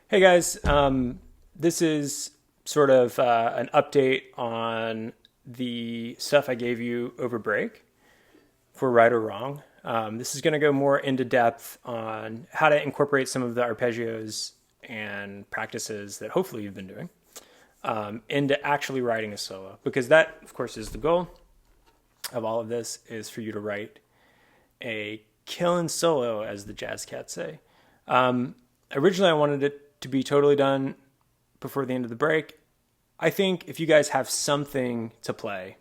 Hey guys, this is sort of an update on the stuff I gave you over break for right or wrong. This is going to go more into depth on how to incorporate some of the arpeggios and practices that hopefully you've been doing into actually writing a solo, because that, of course, is the goal of all of this, is for you to write a killin' solo, as the jazz cats say. Originally, I wanted it to be totally done before the end of the break. I think if you guys have something to play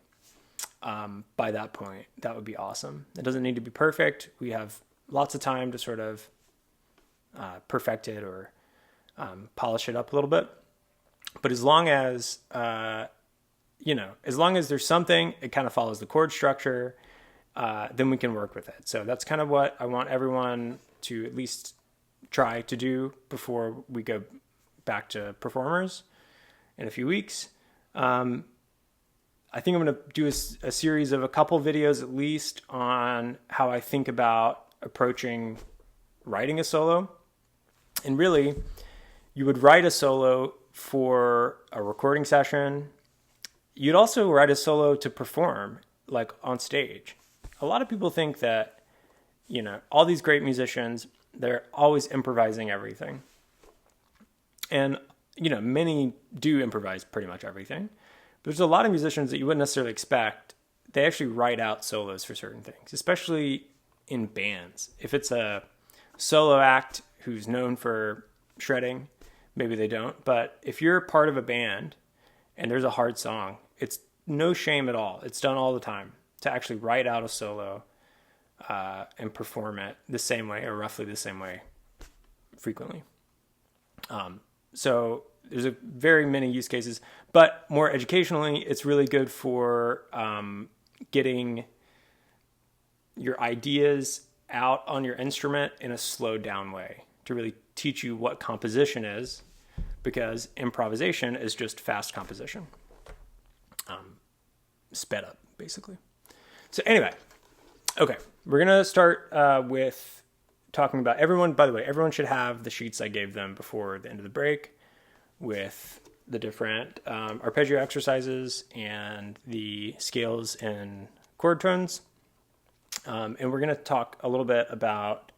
by that point, that would be awesome. It doesn't need to be perfect. We have lots of time to sort of perfect it or polish it up a little bit. But as long as as long as there's something, it kind of follows the chord structure, then we can work with it. So that's kind of what I want everyone to at least try to do before we go back to performers in a few weeks. I think I'm going to do a series of a couple videos at least on how I think about approaching writing a solo. And really, you would write a solo for a recording session. You'd also write a solo to perform, like on stage. A lot of people think that, all these great musicians, they're always improvising everything. And, many do improvise pretty much everything. But there's a lot of musicians that you wouldn't necessarily expect. They actually write out solos for certain things, especially in bands. If it's a solo act who's known for shredding, maybe they don't. But if you're part of a band and there's a hard song, it's no shame at all. It's done all the time to actually write out a solo and perform it the same way or roughly the same way frequently. So there's a very many use cases, but more educationally, it's really good for getting your ideas out on your instrument in a slowed down way to really teach you what composition is, because improvisation is just fast composition, sped up basically. So anyway, okay, we're going to start with talking about everyone. By the way, everyone should have the sheets I gave them before the end of the break with the different arpeggio exercises and the scales and chord tones. And we're going to talk a little bit about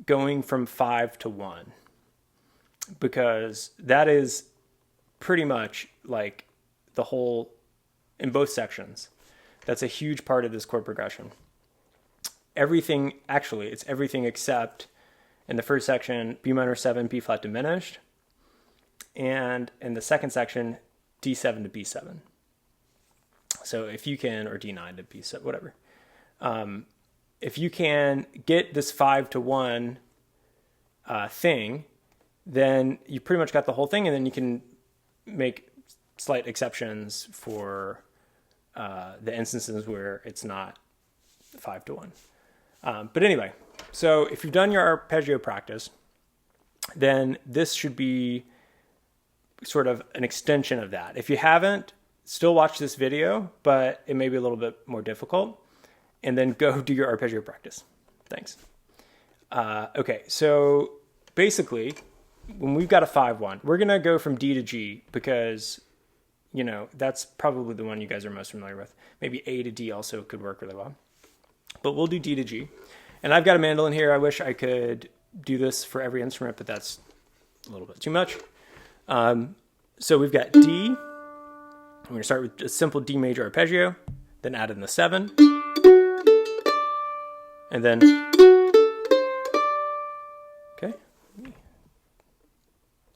going from 5 to 1, because that is pretty much like the whole, in both sections. That's a huge part of this chord progression. Everything, actually, it's everything except in the first section, B minor 7, B flat diminished. And in the second section, D7 to B7. So if you can, or D9 to B7, whatever. If you can get this 5 to 1 thing, then you pretty much got the whole thing, and then you can make slight exceptions for the instances where it's not 5 to 1. But anyway, so if you've done your arpeggio practice, then this should be sort of an extension of that. If you haven't, still watch this video, but it may be a little bit more difficult, and then go do your arpeggio practice. Thanks. Okay, so basically, when we've got a 5-1, we're going to go from D to G because, that's probably the one you guys are most familiar with. Maybe A to D also could work really well. But we'll do D to G. And I've got a mandolin here. I wish I could do this for every instrument, but that's a little bit too much. So we've got D. I'm going to start with a simple D major arpeggio, then add in the 7. And then, okay,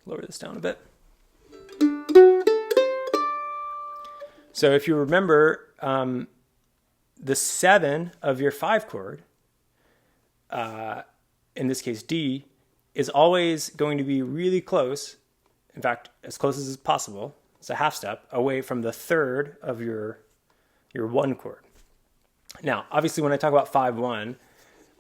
lower this down a bit. So if you remember, the 7 of your 5 chord, in this case D, is always going to be really close, in fact, as close as possible, it's a half step, away from the 3rd of your 1 chord. Now, obviously, when I talk about 5-1,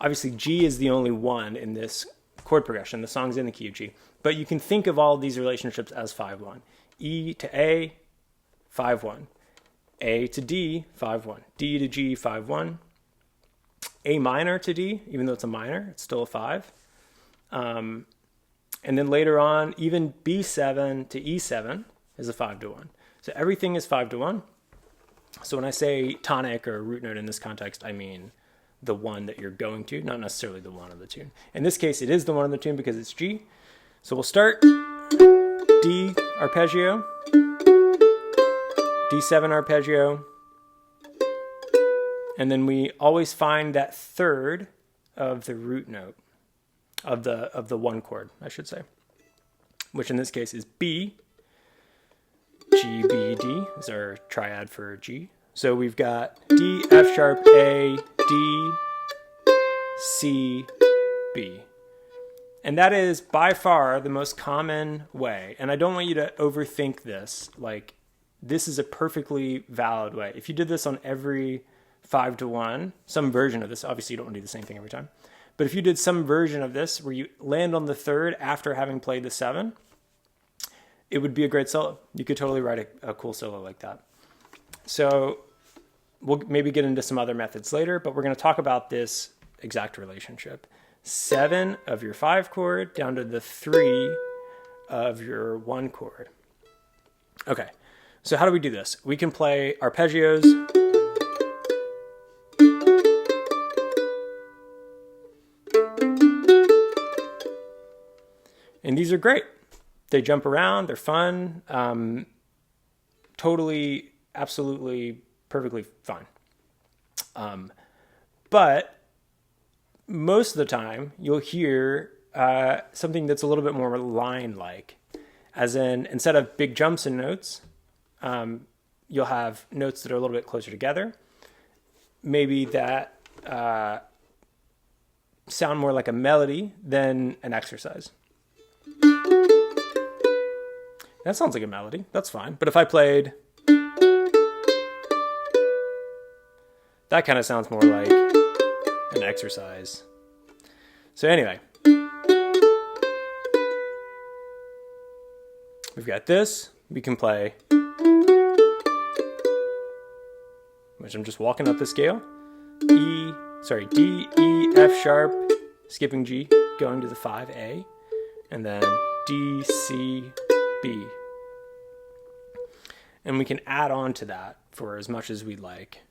obviously G is the only 1 in this chord progression. The song's in the key of G. But you can think of all these relationships as 5-1. E to A, 5-1. A to D, 5-1. D to G, 5-1. A minor to D, even though it's a minor, it's still a 5. And then later on, even B7 to E7 is a 5 to 1. So everything is 5 to 1. So when I say tonic or root note in this context, I mean the one that you're going to, not necessarily the one of the tune. In this case, it is the one of the tune because it's G. So we'll start D arpeggio, D7 arpeggio, and then we always find that third of the root note of the one chord, I should say, which in this case is B. G, B, D is our triad for G. So we've got D, F sharp, A, D, C, B. And that is by far the most common way. And I don't want you to overthink this. Like, this is a perfectly valid way. If you did this on every 5 to 1, some version of this, obviously you don't want to do the same thing every time. But if you did some version of this where you land on the third after having played the 7, it would be a great solo. You could totally write a cool solo like that. So we'll maybe get into some other methods later, but we're going to talk about this exact relationship. 7 of your 5 chord down to the 3 of your 1 chord. Okay, so how do we do this? We can play arpeggios. And these are great. They jump around, they're fun, totally, absolutely, perfectly fine. But most of the time, you'll hear something that's a little bit more line-like. As in, instead of big jumps in notes, you'll have notes that are a little bit closer together. Maybe that sound more like a melody than an exercise. That sounds like a melody. That's fine. But if I played, that kind of sounds more like an exercise. So anyway, we've got this. We can play, which I'm just walking up the scale. D, E, F sharp, skipping G, going to the 5A, and then D, C, B. And we can add on to that for as much as we'd like.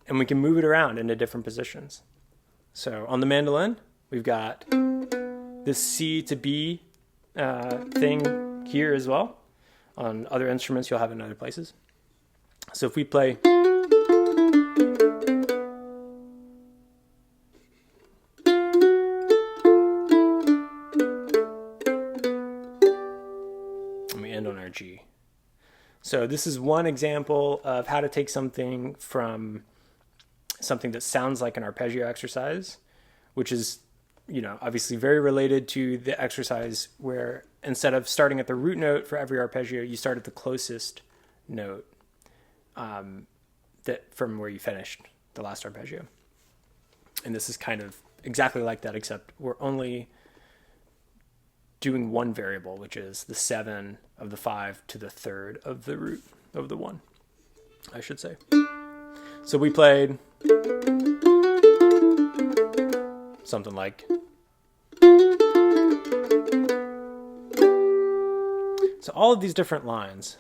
And we can move it around into different positions. So on the mandolin, we've got this C to B thing here as well. On other instruments, you'll have it in other places. So if we play, G. So this is one example of how to take something from something that sounds like an arpeggio exercise, which is, obviously very related to the exercise where instead of starting at the root note for every arpeggio, you start at the closest note that from where you finished the last arpeggio. And this is kind of exactly like that, except we're only doing one variable, which is the 7 of the 5 to the 3rd of the root of the 1, I should say. So we played something like, so all of these different lines.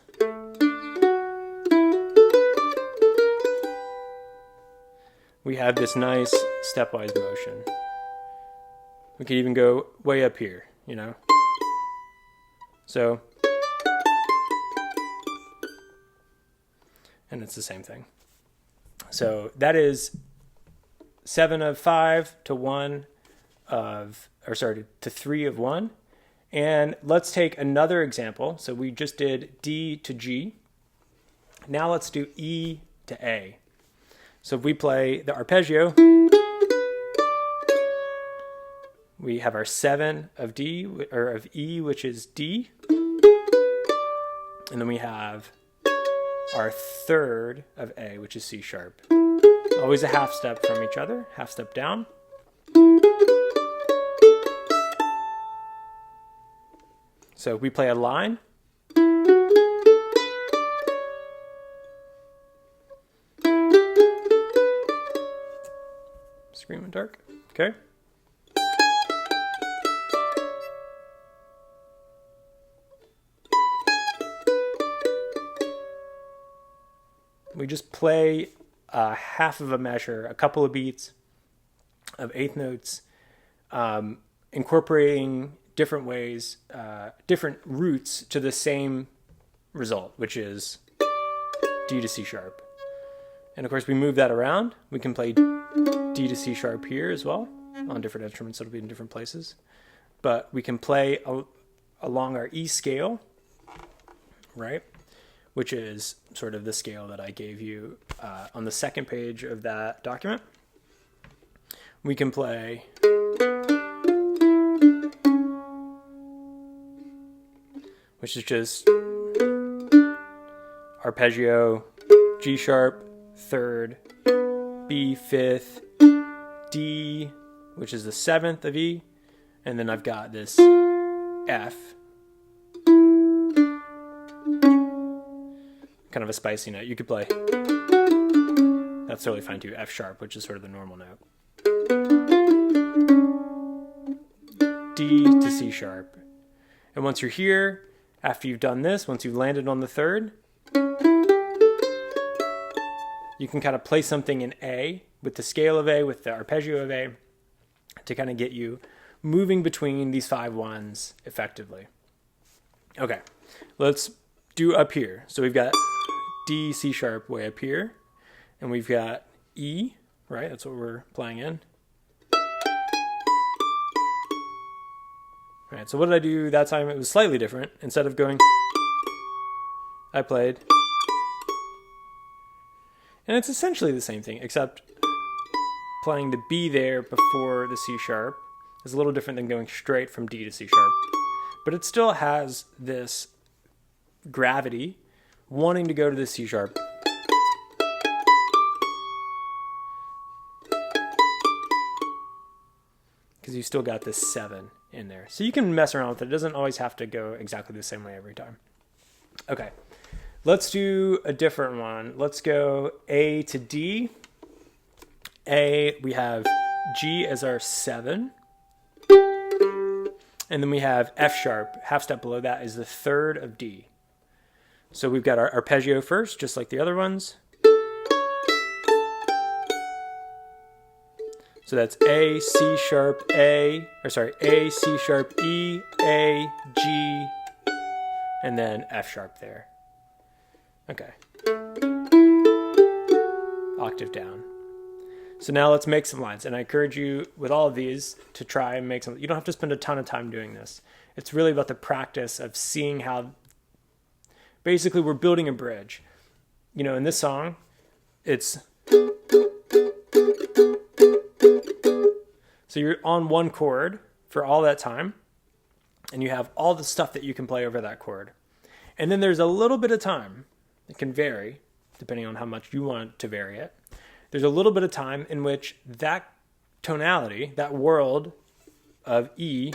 We have this nice stepwise motion. We could even go way up here, So, and it's the same thing. So that is 7 of 5 to 1 of, to 3 of 1. And let's take another example. So we just did D to G. Now let's do E to A. So if we play the arpeggio, we have our 7 of D, or of E, which is D. And then we have our 3rd of A, which is C sharp. Always a half step from each other, half step down. So we play a line. Screen went dark. Okay. We just play half of a measure, a couple of beats of eighth notes, incorporating different ways, different roots to the same result, which is D to C sharp. And of course, we move that around. We can play D to C sharp here as well on different instruments. It'll be in different places. But we can play along our E scale, right? Which is sort of the scale that I gave you on the second page of that document. We can play which is just arpeggio, G sharp, third, B fifth, D, which is the seventh of E, and then I've got this F, kind of a spicy note. You could play, that's totally fine too, F sharp, which is sort of the normal note. D to C sharp. And once you're here, after you've done this, once you've landed on the third, you can kind of play something in A with the scale of A, with the arpeggio of A, to kind of get you moving between these 5/1s effectively. Okay, let's do up here. So we've got D, C sharp way up here, and we've got E, right? That's what we're playing in. All right, so what did I do that time? It was slightly different. Instead of going, I played. And it's essentially the same thing, except playing the B there before the C sharp is a little different than going straight from D to C sharp. But it still has this gravity wanting to go to the C sharp. Because you still got this 7 in there. So you can mess around with it. It doesn't always have to go exactly the same way every time. Okay, let's do a different one. Let's go A to D. A, we have G as our 7. And then we have F sharp. Half step below that is the third of D. So we've got our arpeggio first, just like the other ones. So that's A, C sharp, A, C sharp, E, A, G, and then F sharp there. Okay. Octave down. So now let's make some lines. And I encourage you with all of these to try and make some. You don't have to spend a ton of time doing this. It's really about the practice of seeing how basically we're building a bridge. You know, in this song, it's so you're on one chord for all that time, and you have all the stuff that you can play over that chord. And then there's a little bit of time, it can vary, depending on how much you want to vary it. There's a little bit of time in which that tonality, that world of E,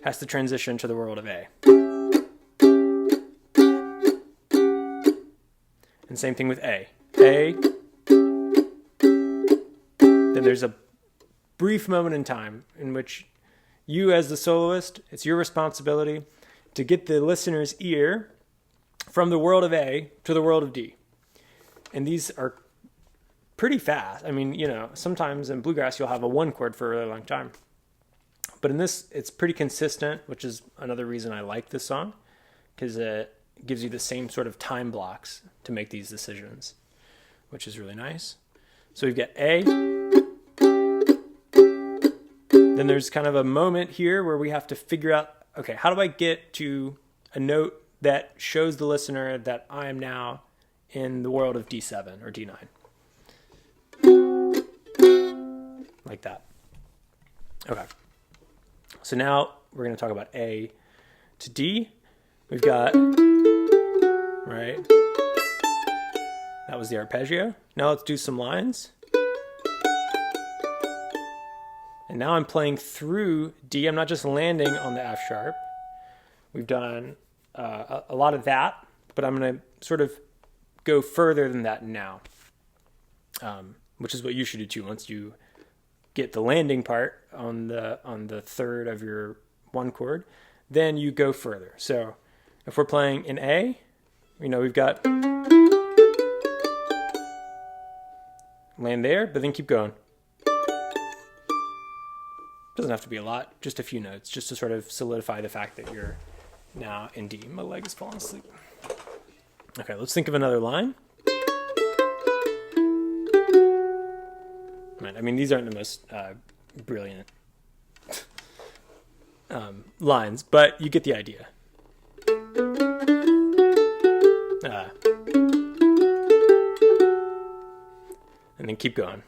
has to transition to the world of A. And same thing with A. A, then there's a brief moment in time in which you as the soloist, it's your responsibility to get the listener's ear from the world of A to the world of D. And these are pretty fast. I mean, you know, sometimes in bluegrass you'll have a one chord for a really long time. But in this, it's pretty consistent, which is another reason I like this song, because it gives you the same sort of time blocks to make these decisions, which is really nice. So we've got A. Then there's kind of a moment here where we have to figure out, okay, how do I get to a note that shows the listener that I am now in the world of D7 or D9? Like that. Okay. So now we're going to talk about A to D. We've got, right? That was the arpeggio. Now let's do some lines. And now I'm playing through D. I'm not just landing on the F sharp. We've done a lot of that, but I'm going to sort of go further than that now. which is what you should do too. Once you get the landing part on the third of your one chord, then you go further. So if we're playing in A, we've got land there, but then keep going. Doesn't have to be a lot, just a few notes, just to sort of solidify the fact that you're now in D. My leg is falling asleep. Okay, let's think of another line. Right, I mean, these aren't the most brilliant lines, but you get the idea. And then keep going.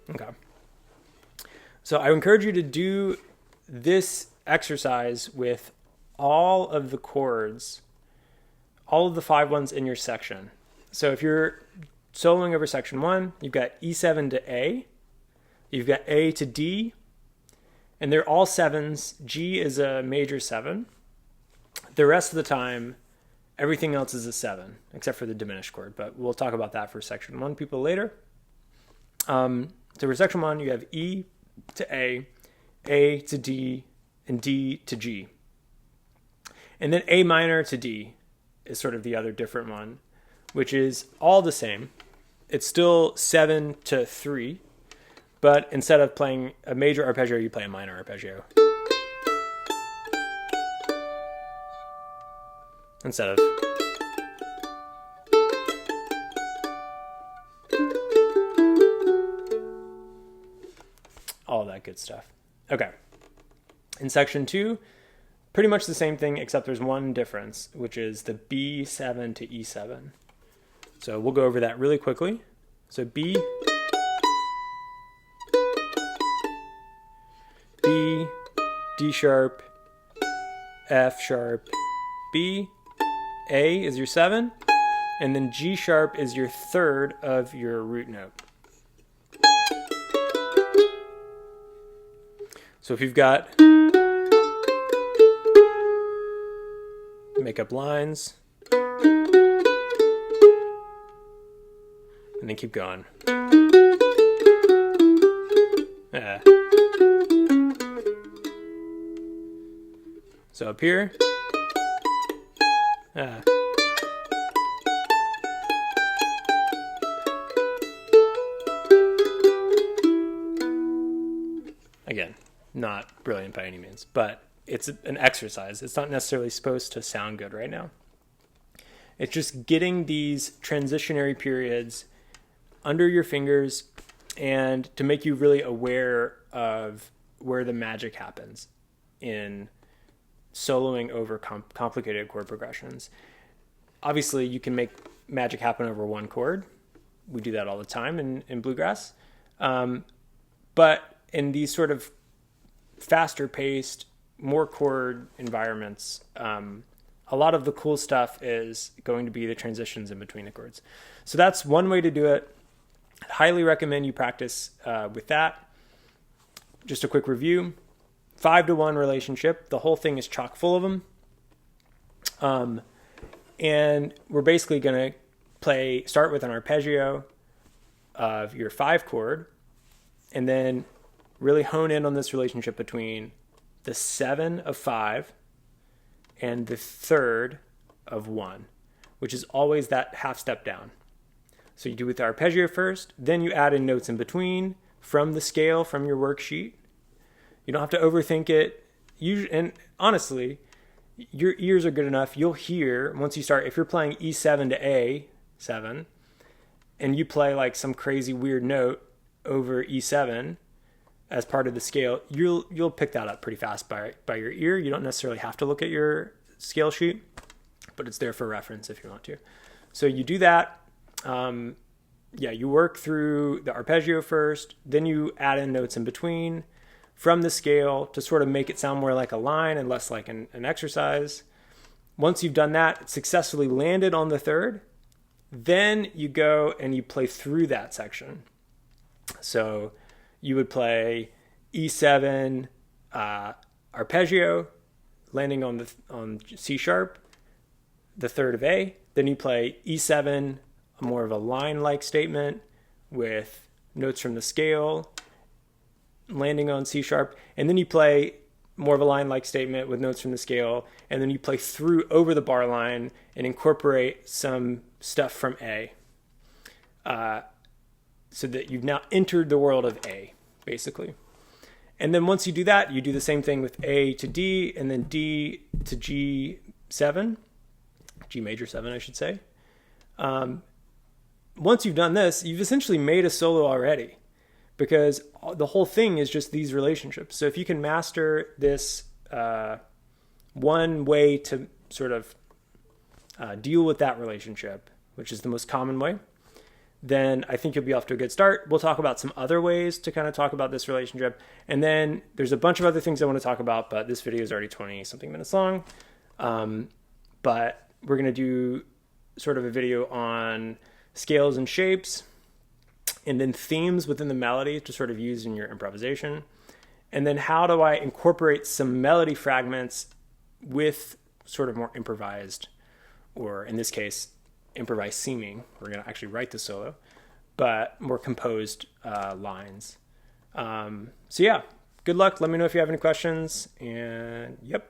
Okay. So I encourage you to do this exercise with all of the chords, all of the 5 ones in your section. So if you're soloing over section 1, you've got E7 to A, you've got A to D, and they're all 7s. G is a major 7. The rest of the time, everything else is a 7, except for the diminished chord, but we'll talk about that for section 1 people later. So for section 1, you have E to A to D, and D to G. And then A minor to D is sort of the other different one, which is all the same. It's still 7 to 3, but instead of playing a major arpeggio, you play a minor arpeggio. Instead of all that good stuff. Okay. In section 2, pretty much the same thing, except there's one difference, which is the B7 to E7. So we'll go over that really quickly. So B, D sharp, F sharp, B, A is your 7, and then G sharp is your third of your root note. So if you've got make up lines, and then keep going. So up here, again, not brilliant by any means, but it's an exercise. It's not necessarily supposed to sound good right now. It's just getting these transitionary periods under your fingers and to make you really aware of where the magic happens in soloing over complicated chord progressions. Obviously, you can make magic happen over one chord. We do that all the time in bluegrass. But in these sort of faster paced, more chord environments, a lot of the cool stuff is going to be the transitions in between the chords. So that's one way to do it. I'd highly recommend you practice with that. Just a quick review. 5-to-1 relationship. The whole thing is chock full of them. And we're basically going to start with an arpeggio of your 5 chord, and then really hone in on this relationship between the 7 of 5 and the 3rd of 1, which is always that half step down. So you do with the arpeggio first, then you add in notes in between from the scale, from your worksheet. You don't have to overthink it. And honestly, your ears are good enough. You'll hear once you start, if you're playing E7 to A7 and you play like some crazy weird note over E7 as part of the scale, you'll pick that up pretty fast by your ear. You don't necessarily have to look at your scale sheet, but it's there for reference if you want to. So you do that. You work through the arpeggio first, then you add in notes in between from the scale to sort of make it sound more like a line and less like an exercise. Once you've done that, successfully landed on the 3rd, then you go and you play through that section. So you would play E7 arpeggio, landing on C sharp, the third of A. Then you play E7, more of a line-like statement with notes from the scale, landing on C sharp. And then you play more of a line-like statement with notes from the scale. And then you play through over the bar line and incorporate some stuff from A. So that you've now entered the world of A, basically. And then once you do that, you do the same thing with A to D and then D to G7, G major 7, I should say. Once you've done this, you've essentially made a solo already, because the whole thing is just these relationships. So if you can master this one way to sort of deal with that relationship, which is the most common way, then I think you'll be off to a good start. We'll talk about some other ways to kind of talk about this relationship. And then there's a bunch of other things I want to talk about, but this video is already 20 something minutes long. But we're going to do sort of a video on scales and shapes, and then themes within the melody to sort of use in your improvisation. And then how do I incorporate some melody fragments with sort of more improvised, or in this case, improvised seeming. We're going to actually write the solo, but more composed lines. So yeah, good luck. Let me know if you have any questions, and yep.